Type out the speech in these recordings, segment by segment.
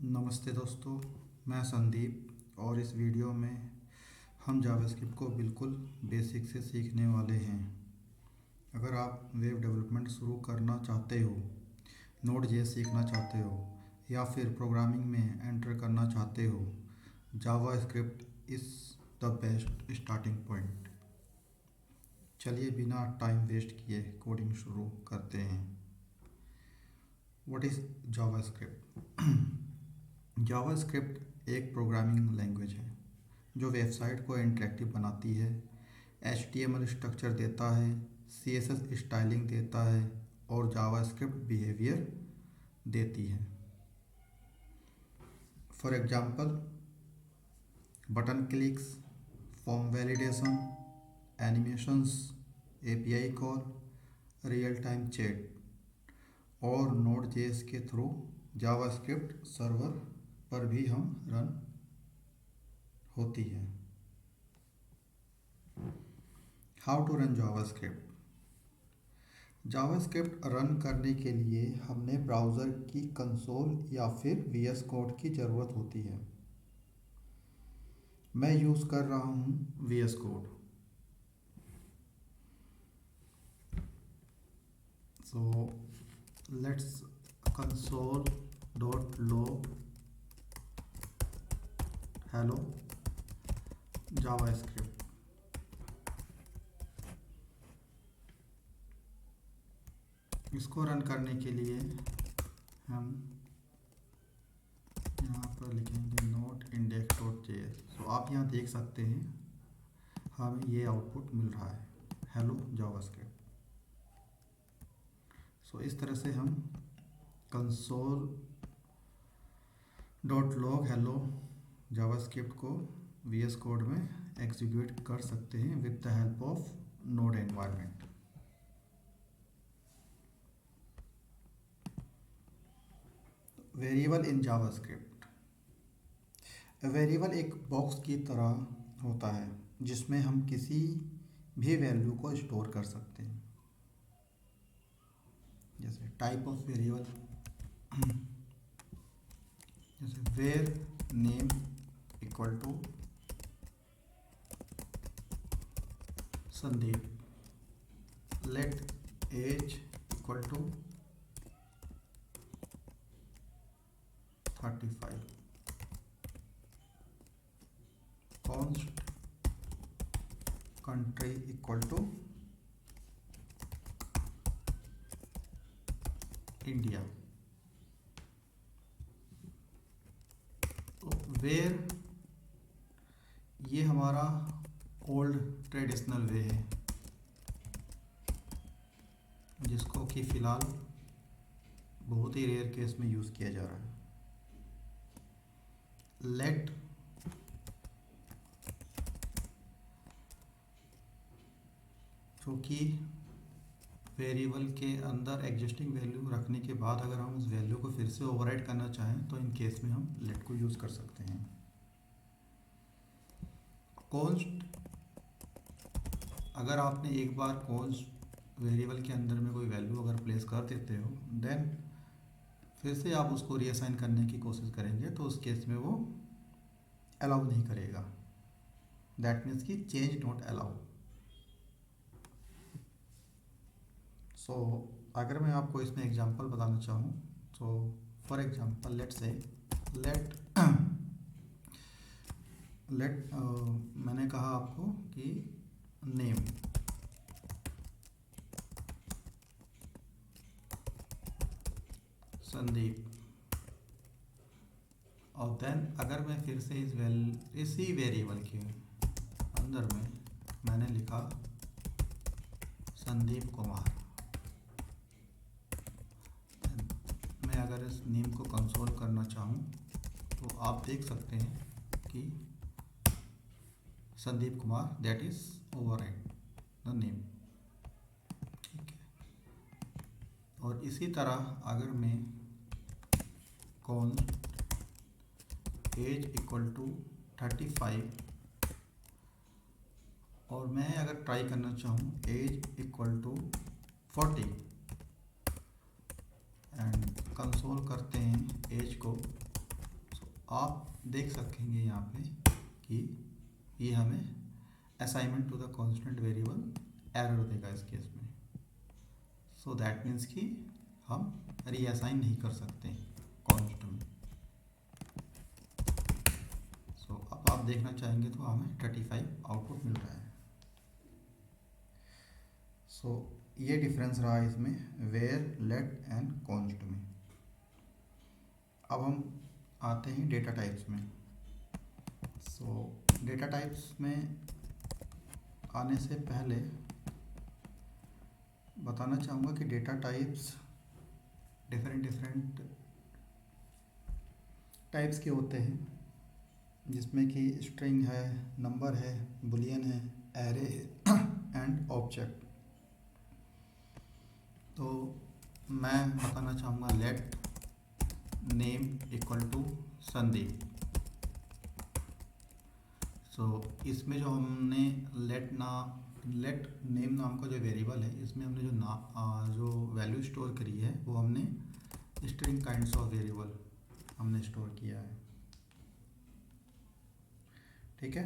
नमस्ते दोस्तों, मैं संदीप और इस वीडियो में हम जावास्क्रिप्ट को बिल्कुल बेसिक से सीखने वाले हैं। अगर आप वेब डेवलपमेंट शुरू करना चाहते हो, नोड.जेएस सीखना चाहते हो या फिर प्रोग्रामिंग में एंटर करना चाहते हो, JavaScript is the best starting point. चलिए बिना टाइम वेस्ट किए कोडिंग शुरू करते हैं। What is JavaScript? जावास्क्रिप्ट एक प्रोग्रामिंग लैंग्वेज है जो वेबसाइट को इंटरेक्टिव बनाती है, HTML स्ट्रक्चर देता है, CSS स्टाइलिंग देता है और जावास्क्रिप्ट बिहेवियर देती है। For example, button clicks, form validation, animations, API call, real time chat और नोड.जेएस के थ्रू जावास्क्रिप्ट सर्वर पर भी हम रन होती है। How to run JavaScript? JavaScript run करने के लिए हमने ब्राउज़र की कंसोल या फिर VS कोड की ज़रूरत होती है। मैं यूज़ कर रहा हूँ VS code. So let's console.log hello JavaScript. इसको रन करने के लिए हम यहाँ पर लिखेंगे नोट index.js। तो आप यहाँ देख सकते हैं हमें ये आउटपुट मिल रहा है, हेलो जावास्क्रिप्ट। सो इस तरह से हम console.log hello जावास्क्रिप्ट को VS कोड में एग्जीक्यूट कर सकते हैं with the help of node environment. Variable in JavaScript. Variable एक बॉक्स की तरह होता है जिसमें हम किसी भी वैल्यू को स्टोर कर सकते हैं। जैसे टाइप ऑफ वेरिएबल, जैसे var name equal to Sandeep, let age equal to 35, const country equal to India. तो वेर ये हमारा ओल्ड ट्रेडिशनल वे है जिसको कि फ़िलहाल बहुत ही रेयर केस में यूज़ किया जा रहा है। लेट जो कि वेरिएबल के अंदर एग्जिस्टिंग वैल्यू रखने के बाद अगर हम उस वैल्यू को फिर से ओवरराइट करना चाहें तो इन केस में हम लेट को यूज़ कर सकते हैं। कॉन्स्ट, अगर आपने एक बार कॉन्स्ट वेरिएबल के अंदर में कोई वैल्यू अगर प्लेस कर देते हो, देन फिर से आप उसको रीअसाइन करने की कोशिश करेंगे तो उस केस में वो अलाउ नहीं करेगा। दैट मीन्स कि चेंज नॉट अलाउ। सो अगर मैं आपको इसमें एग्जांपल बताना चाहूँ तो फॉर एग्जांपल लेट से लेट मैंने कहा आपको कि नेम, संदीप, और देन अगर मैं फिर से इसी वेरिएबल के अंदर में मैंने लिखा संदीप कुमार, मैं अगर इस नेम को कंसोल करना चाहूँ तो आप देख सकते हैं कि Sandeep Kumar that is override the name. ठीक है, और इसी तरह अगर मैं कॉन्स्ट एज इक्वल टू 35 और मैं अगर ट्राई करना चाहूँ age equal to 40 and console करते हैं एज को आप देख सकेंगे यहाँ पे कि ये हमें assignment to the constant variable error देगा इस केस में। सो दैट मीन्स कि हम रीअसाइन नहीं कर सकते कॉन्स्ट में। सो अब आप देखना चाहेंगे तो हमें 35 आउटपुट मिल रहा है। सो ये डिफरेंस रहा इसमें वेयर, लेट एंड कॉन्स्ट में। अब हम आते हैं डेटा टाइप्स में। सो डेटा टाइप्स में आने से पहले बताना चाहूँगा कि डेटा टाइप्स डिफरेंट टाइप्स के होते हैं, जिसमें कि स्ट्रिंग है, नंबर है, बुलियन है, एरे है एंड ऑब्जेक्ट। तो मैं बताना चाहूँगा let name equal to Sandeep. So इसमें जो हमने लेट नेम नाम का जो वेरिएबल है, इसमें हमने जो वैल्यू स्टोर करी है वो हमने स्ट्रिंग काइंड्स ऑफ वेरिएबल हमने स्टोर किया है। ठीक है।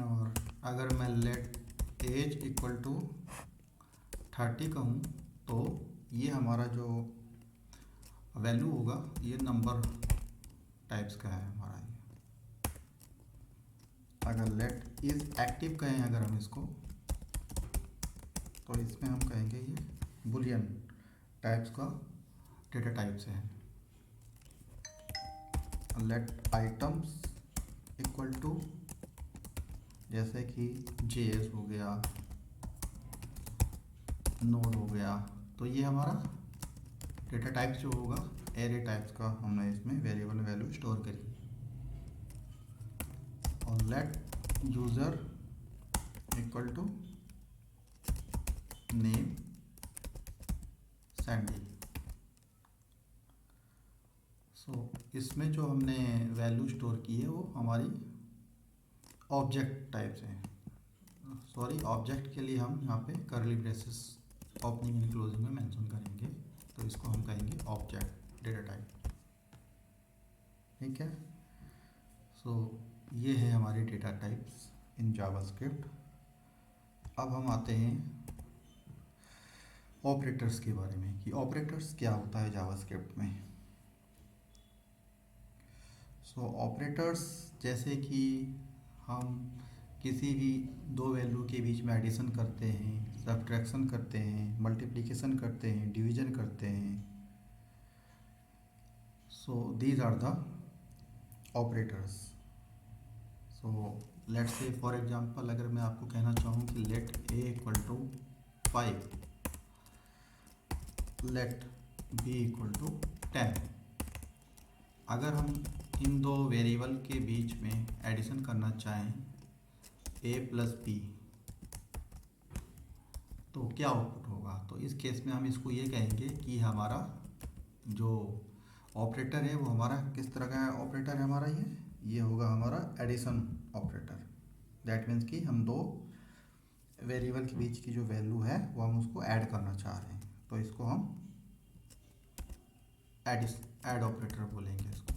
और अगर मैं लेट एज इक्वल टू 30 कहूँ तो ये हमारा जो वैल्यू होगा ये नंबर टाइप्स का है हमारा ये। अगर लेट इज एक्टिव कहें अगर हम इसको, तो इसमें हम कहेंगे ये बुलियन टाइप्स का डेटा टाइप्स है। लेट आइटम्स इक्वल टू जैसे कि जेएस हो गया, नोड हो गया, तो ये हमारा डेटा टाइप्स जो होगा एरे टाइप्स का हमने इसमें वेरिएबल वैल्यू स्टोर करी। और let user equal to name Sandy. So इसमें जो हमने वैल्यू स्टोर की है वो हमारी ऑब्जेक्ट टाइप्स हैं। सॉरी, ऑब्जेक्ट के लिए हम यहाँ पे curly braces opening and closing में मेंशन करेंगे, तो इसको हम कहेंगे ऑब्जेक्ट डेटा टाइप। ठीक है। सो ये है हमारे डेटा टाइप्स इन जावास्क्रिप्ट। अब हम आते हैं ऑपरेटर्स के बारे में कि ऑपरेटर्स क्या होता है जावास्क्रिप्ट में। सो ऑपरेटर्स जैसे कि हम किसी भी दो वैल्यू के बीच में एडिशन करते हैं, सब्ट्रैक्शन करते हैं, मल्टीप्लिकेशन करते हैं, डिवीजन करते हैं। So these are the operators. So let's say for example अगर मैं आपको कहना चाहूँ कि let a equal to 5, let b equal to 10, अगर हम इन दो वेरिएबल के बीच में एडिशन करना चाहें a प्लस बी, तो क्या आउटपुट होगा। तो इस केस में हम इसको ये कहेंगे कि हमारा जो ऑपरेटर है वो हमारा किस तरह का ऑपरेटर है हमारा, ये होगा हमारा एडिशन ऑपरेटर। दैट मीन्स कि हम दो वेरिएबल के बीच की जो वैल्यू है वो हम उसको ऐड करना चाह रहे हैं, तो इसको हम ऐड ऑपरेटर बोलेंगे इसको।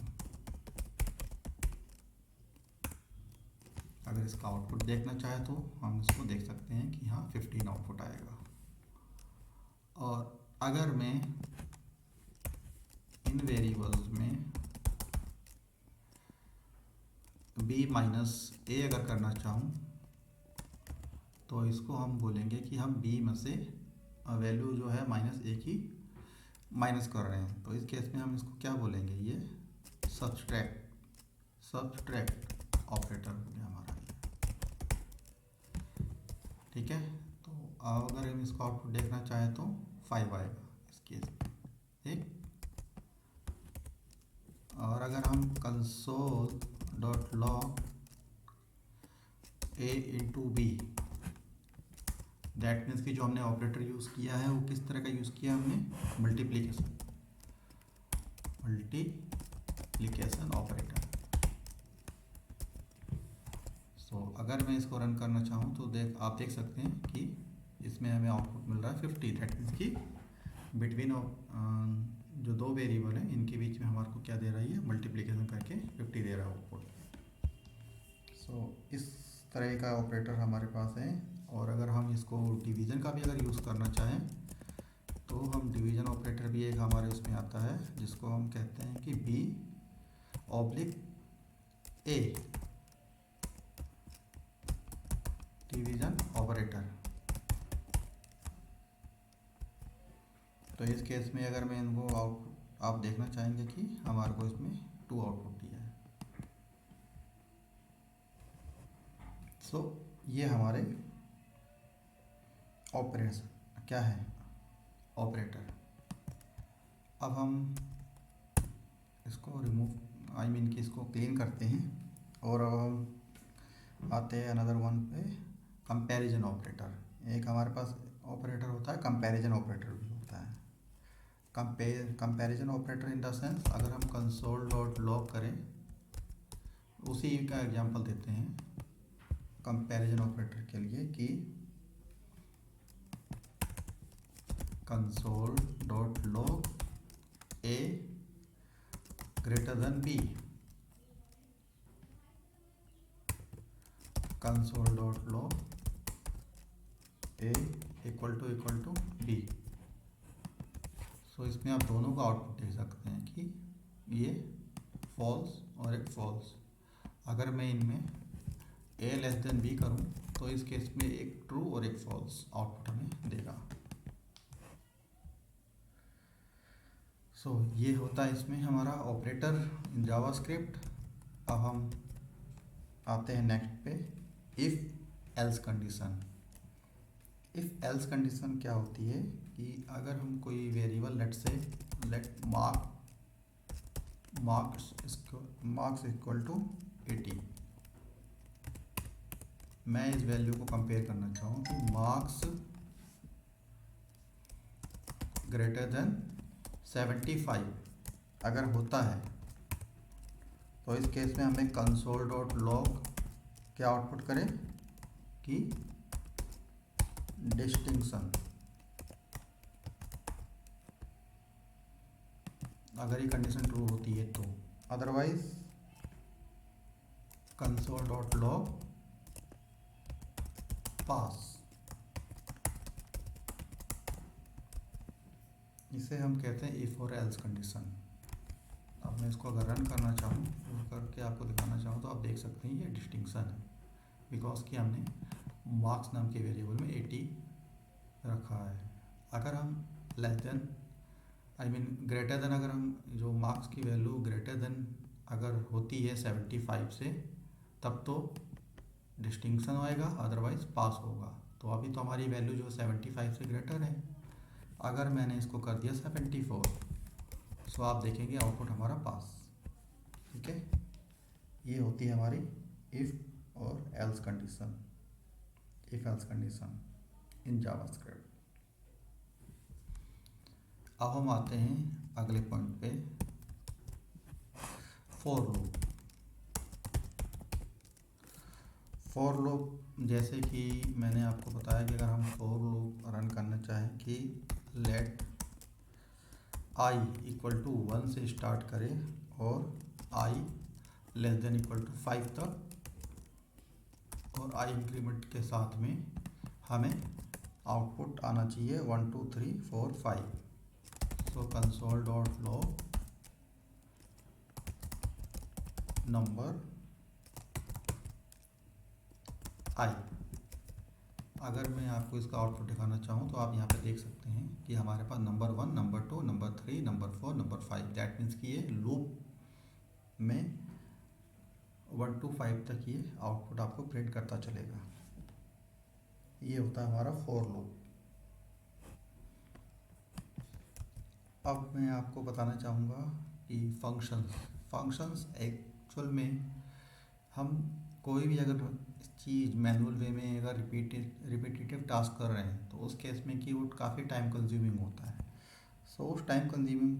अगर इसका आउटपुट देखना चाहे तो हम इसको देख सकते हैं कि हाँ 15 आउटपुट आएगा। और अगर मैं इन वेरिएबल्स में b माइनस ए अगर करना चाहूँ तो इसको हम बोलेंगे कि हम b में से वैल्यू जो है -a की माइनस कर रहे हैं, तो इस केस में हम इसको क्या बोलेंगे, ये सब्सट्रैक्ट ऑपरेटर हो गया हमारा। ठीक है। तो अगर हम इसको आउटपुट देखना चाहें तो 5 आएगा इस केस में। ठीक। और अगर हम console dot log a into b, that means कि जो हमने ऑपरेटर यूज़ किया है वो किस तरह का यूज़ किया हमने, मल्टीप्लिकेशन ऑपरेटर। सो अगर मैं इसको रन करना चाहूँ तो आप देख सकते हैं कि इसमें हमें आउटपुट मिल रहा है 50। दैट मीन्स कि बिटवीन जो दो वेरिएबल हैं इनके बीच में हमारे को क्या दे रही है, मल्टीप्लिकेशन करके 50 दे रहा है आउटपुट। सो इस तरह का ऑपरेटर हमारे पास है। और अगर हम इसको डिवीज़न का भी अगर यूज़ करना चाहें तो हम डिवीज़न ऑपरेटर भी एक हमारे उसमें आता है जिसको हम कहते हैं कि b oblique a, division operator. तो इस केस में अगर मैं इनको आउटपुट आप देखना चाहेंगे कि हमारे को इसमें 2 आउटपुट दिया है। सो ये हमारे ऑपरेशन क्या है, ऑपरेटर। अब हम इसको रिमूव आई मीन कि इसको क्लीन करते हैं और अब हम आते हैं अनदर वन पे, कंपैरिजन ऑपरेटर। एक हमारे पास ऑपरेटर होता है, कंपैरिजन ऑपरेटर भी होता है। Comparison operator in the sense अगर हम कंसोल डॉट लॉग करें, उसी का एग्जांपल देते हैं कंपैरिजन ऑपरेटर के लिए कि console dot log A greater than B, console dot log A equal to B. So इसमें आप दोनों का आउटपुट देख सकते हैं कि ये फॉल्स और एक फॉल्स। अगर मैं इनमें ए लेस देन बी करूं तो इस केस में एक ट्रू और एक फॉल्स आउटपुट हमें देगा। सो ये होता है इसमें हमारा ऑपरेटर इन जावास्क्रिप्ट। अब हम आते हैं नेक्स्ट पे, if else condition. If else condition क्या होती है कि अगर हम कोई variable let marks equal to 80, मैं इस वैल्यू को कंपेयर करना चाहूँ कि मार्क्स ग्रेटर देन 75 अगर होता है तो इस केस में हमें कंसोल डॉट लॉग क्या आउटपुट करें कि डिस्टिंक्शन। अगर ये कंडीशन ट्रू होती है तो, अदरवाइज कंसोल डॉट लॉग पास। इसे हम कहते हैं इफ और एल्स कंडीशन। अब मैं इसको अगर रन करना चाहूँ और करके आपको दिखाना चाहूँ तो आप देख सकते हैं ये डिस्टिंक्शन है, बिकॉज कि हमने मार्क्स नाम के वेरिएबल में 80 रखा है। अगर हम less than I mean greater than, अगर हम जो मार्क्स की वैल्यू ग्रेटर देन अगर होती है 75 से, तब तो डिस्टिंक्शन आएगा, अदरवाइज पास होगा। तो अभी तो हमारी वैल्यू जो 75 से ग्रेटर है। अगर मैंने इसको कर दिया 74, सो आप देखेंगे आउटपुट हमारा पास। ठीक है, ये होती है हमारी इफ़ और else condition, if else condition in JavaScript. अब हम आते हैं अगले पॉइंट पे, फॉर लूप। फॉर लूप जैसे कि मैंने आपको बताया कि अगर हम फॉर लूप रन करना चाहें कि लेट आई इक्वल टू 1 से स्टार्ट करें और आई लेस देन इक्वल टू 5 तक, और आई इंक्रीमेंट के साथ में हमें आउटपुट आना चाहिए 1 2 3 4 5। सो कंसोल डॉट लॉग नंबर आई। अगर मैं आपको इसका आउटपुट दिखाना चाहूँ तो आप यहाँ पे देख सकते हैं कि हमारे पास number 1, number 2, number 3, number 4, number 5। That means कि ये लूप में 1 to 5 तक ये आउटपुट आपको प्रिंट करता चलेगा। ये होता है हमारा फॉर लूप। अब मैं आपको बताना चाहूँगा कि फंक्शंस एक्चुअल में हम कोई भी अगर चीज़ मैनुअल वे में अगर रिपीटेटिव टास्क कर रहे हैं तो उस केस में कीबोर्ड काफ़ी टाइम कंज्यूमिंग होता है। सो उस टाइम कंज्यूमिंग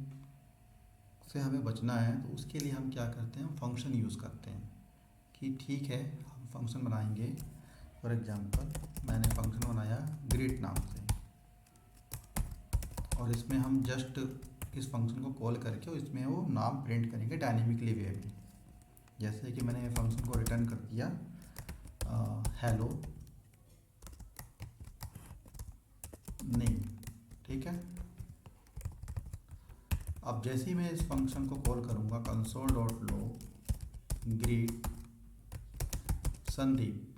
से हमें बचना है, तो उसके लिए हम क्या करते हैं, फंक्शन यूज़ करते हैं कि ठीक है हम फंक्शन बनाएंगे। फॉर एग्जांपल मैंने फंक्शन बनाया ग्रीट नाम से, और इसमें हम जस्ट इस फंक्शन को कॉल करके इसमें वो नाम प्रिंट करेंगे डायनेमिकली वे में। जैसे कि मैंने फंक्शन को रिटर्न कर दिया हेलो नेम, ठीक है। अब जैसे ही मैं इस फंक्शन को कॉल करूँगा console.log ग्रीट संदीप,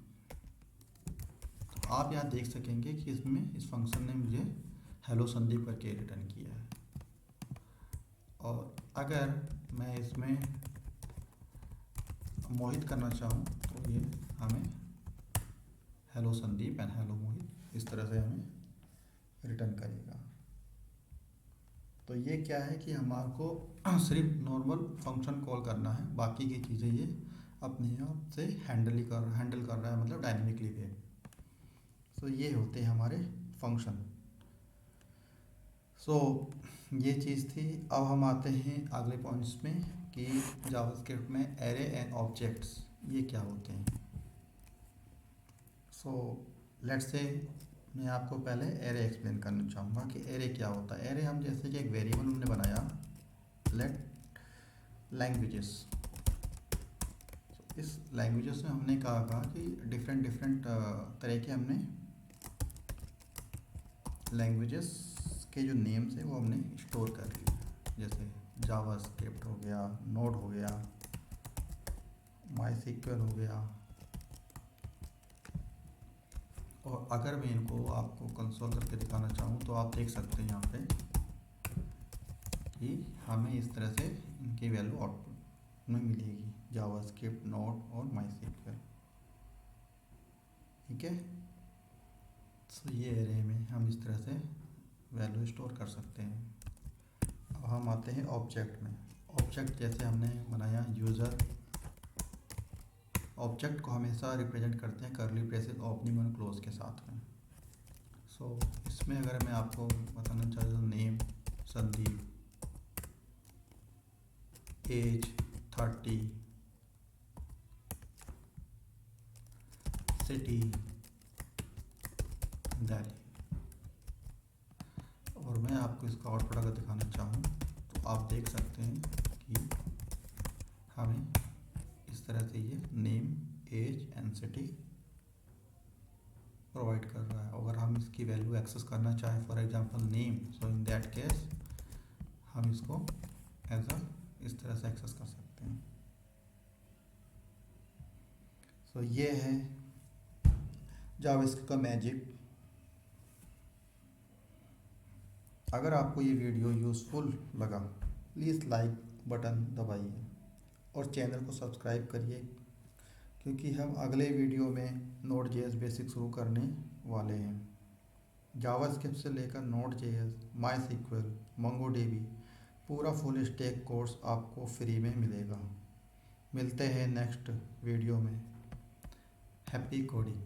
तो आप यहाँ देख सकेंगे कि इसमें इस फंक्शन ने मुझे हेलो संदीप करके रिटर्न किया है। और अगर मैं इसमें मोहित करना चाहूँ तो ये हमें हेलो संदीप एंड हेलो मोहित इस तरह से हमें रिटर्न करेगा। तो ये क्या है कि हमारे को सिर्फ नॉर्मल फंक्शन कॉल करना है, बाकी की चीज़ें ये अपने आप से हैंडल कर रहा है, मतलब डायनेमिकली वे। सो ये होते हैं हमारे फंक्शन। सो ये चीज़ थी। अब हम आते हैं अगले पॉइंट्स में कि जावास्क्रिप्ट में एरे एंड ऑब्जेक्ट्स ये क्या होते हैं। सो लेट्स से मैं आपको पहले एरे एक्सप्लेन करना चाहूँगा कि एरे क्या होता है। एरे हम जैसे कि एक वेरिएबल हमने बनाया लेट लैंग्वेजेस। इस लैंग्वेजेस में हमने कहा कि डिफरेंट तरह के हमने लैंग्वेजेस के जो नेम्स हैं वो हमने स्टोर कर लिए, जैसे जावास्क्रिप्ट हो गया, नोड हो गया, माईसीक्वल हो गया। और अगर मैं इनको आपको कंसोल करके दिखाना चाहूँ तो आप देख सकते हैं यहाँ पे कि हमें इस तरह से इनकी वैल्यू आउटपुट में मिलेगी, जावास्क्रिप्ट, नोड और माईसीक्वल, ठीक है। तो ये एरे में हम इस तरह से वैल्यू स्टोर कर सकते हैं। अब हम आते हैं ऑब्जेक्ट में। ऑब्जेक्ट जैसे हमने बनाया यूज़र, ऑब्जेक्ट को हमेशा रिप्रेजेंट करते हैं कर्ली ब्रेसेस ओपनिंग और क्लोज के साथ में। सो इसमें अगर मैं आपको बताना चाहूँ तो name Sandeep, age 30, city Delhi, और मैं आपको इसका आउटपुट अगर दिखाना चाहूँ तो आप देख सकते हैं कि हमें इस तरह से ये name, age and city provide कर रहा है। अगर हम इसकी वैल्यू एक्सेस करना चाहें, for example name, so in that case हम इसको एज अ इस तरह से एक्सेस कर सकते हैं। सो ये है जावास्क्रिप्ट का मैजिक। अगर आपको ये वीडियो यूज़फुल लगा प्लीज़ लाइक बटन दबाइए और चैनल को सब्सक्राइब करिए, क्योंकि हम अगले वीडियो में नोड जेएस बेसिक शुरू करने वाले हैं। जावास्क्रिप्ट से लेकर नोड जेएस, माईसीक्वल, मंगोडीबी पूरा फुल स्टैक कोर्स आपको फ्री में मिलेगा। मिलते हैं नेक्स्ट वीडियो में। Happy coding.